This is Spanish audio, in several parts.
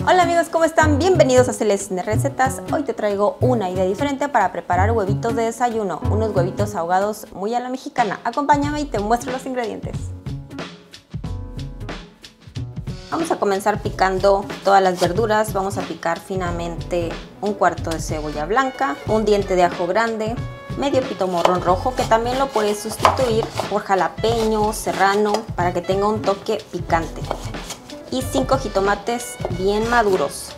Hola amigos, ¿cómo están? Bienvenidos a Celestine Recetas. Hoy te traigo una idea diferente para preparar huevitos de desayuno, unos huevitos ahogados muy a la mexicana. Acompáñame y te muestro los ingredientes. Vamos a comenzar picando todas las verduras. Vamos a picar finamente un cuarto de cebolla blanca, un diente de ajo grande, medio pito morrón rojo, que también lo puedes sustituir por jalapeño, serrano, para que tenga un toque picante. Y 5 jitomates bien maduros.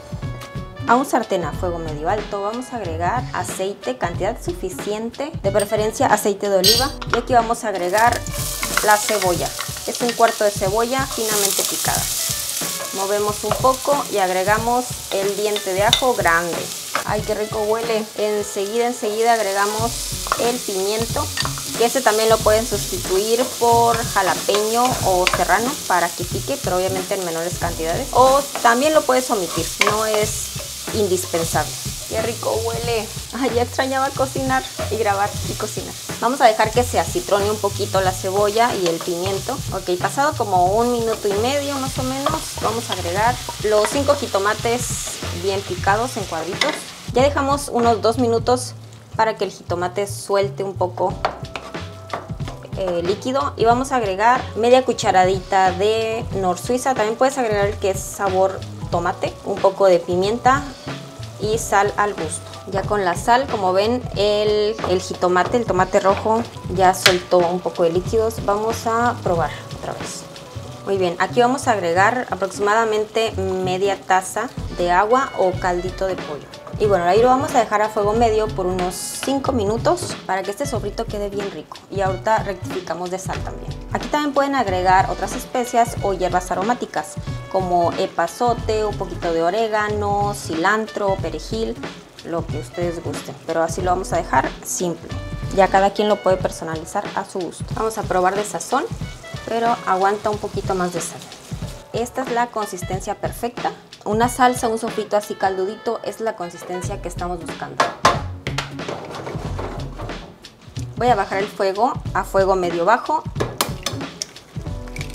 A un sartén a fuego medio alto vamos a agregar aceite, cantidad suficiente, de preferencia aceite de oliva. Y aquí vamos a agregar la cebolla. Es un cuarto de cebolla finamente picada. Movemos un poco y agregamos el diente de ajo grande. ¡Ay, qué rico huele! Enseguida agregamos el pimiento, que ese también lo pueden sustituir por jalapeño o serrano para que pique, pero obviamente en menores cantidades. O también lo puedes omitir, no es indispensable. ¡Qué rico huele! ¡Ay, ya extrañaba cocinar y grabar y cocinar! Vamos a dejar que se acitrone un poquito la cebolla y el pimiento. Ok, pasado como 1 minuto y medio más o menos, vamos a agregar los 5 jitomates bien picados en cuadritos. Ya dejamos unos 2 minutos para que el jitomate suelte un poco líquido, y vamos a agregar media cucharadita de Nor Suiza. También puedes agregar el que es sabor tomate, un poco de pimienta y sal al gusto. Ya con la sal, como ven, el jitomate, el tomate rojo ya soltó un poco de líquidos. Vamos a probar otra vez. Muy bien, aquí vamos a agregar aproximadamente media taza de agua o caldito de pollo. Y bueno, ahí lo vamos a dejar a fuego medio por unos 5 minutos para que este sofrito quede bien rico. Y ahorita rectificamos de sal también. Aquí también pueden agregar otras especias o hierbas aromáticas como epazote, un poquito de orégano, cilantro, perejil, lo que ustedes gusten. Pero así lo vamos a dejar simple. Ya cada quien lo puede personalizar a su gusto. Vamos a probar de sazón, pero aguanta un poquito más de sal. Esta es la consistencia perfecta. Una salsa, un sofrito así caldudito es la consistencia que estamos buscando. Voy a bajar el fuego a fuego medio bajo.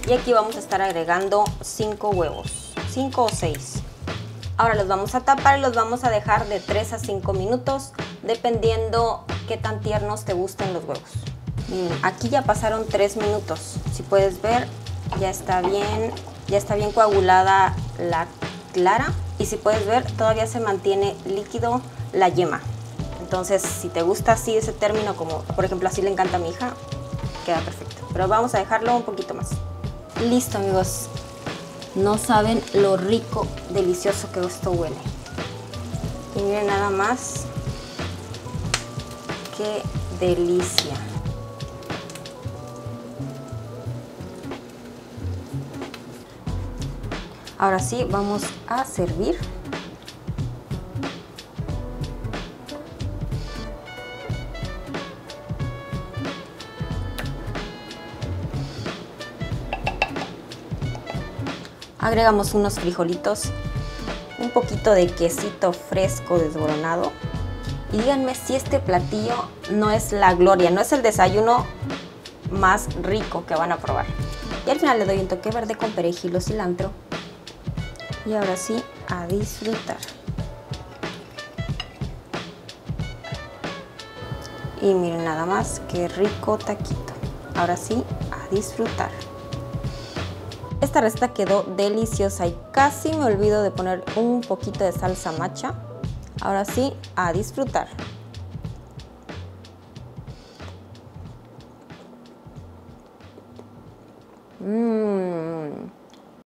Y aquí vamos a estar agregando 5 huevos, 5 o 6. Ahora los vamos a tapar y los vamos a dejar de 3 a 5 minutos, dependiendo qué tan tiernos te gusten los huevos. Aquí ya pasaron 3 minutos. Si puedes ver, ya está bien coagulada la clara, y si puedes ver, todavía se mantiene líquido la yema. Entonces, si te gusta así ese término, como por ejemplo así le encanta a mi hija, queda perfecto. Pero vamos a dejarlo un poquito más. Listo, amigos. No saben lo rico, delicioso que esto huele. Y miren nada más. ¡Qué delicia! Ahora sí, vamos a servir. Agregamos unos frijolitos, un poquito de quesito fresco desboronado. Y díganme si este platillo no es la gloria, no es el desayuno más rico que van a probar. Y al final le doy un toque verde con perejil o cilantro. Y ahora sí, a disfrutar. Y miren nada más, qué rico taquito. Ahora sí, a disfrutar. Esta receta quedó deliciosa y casi me olvido de poner un poquito de salsa macha. Ahora sí, a disfrutar.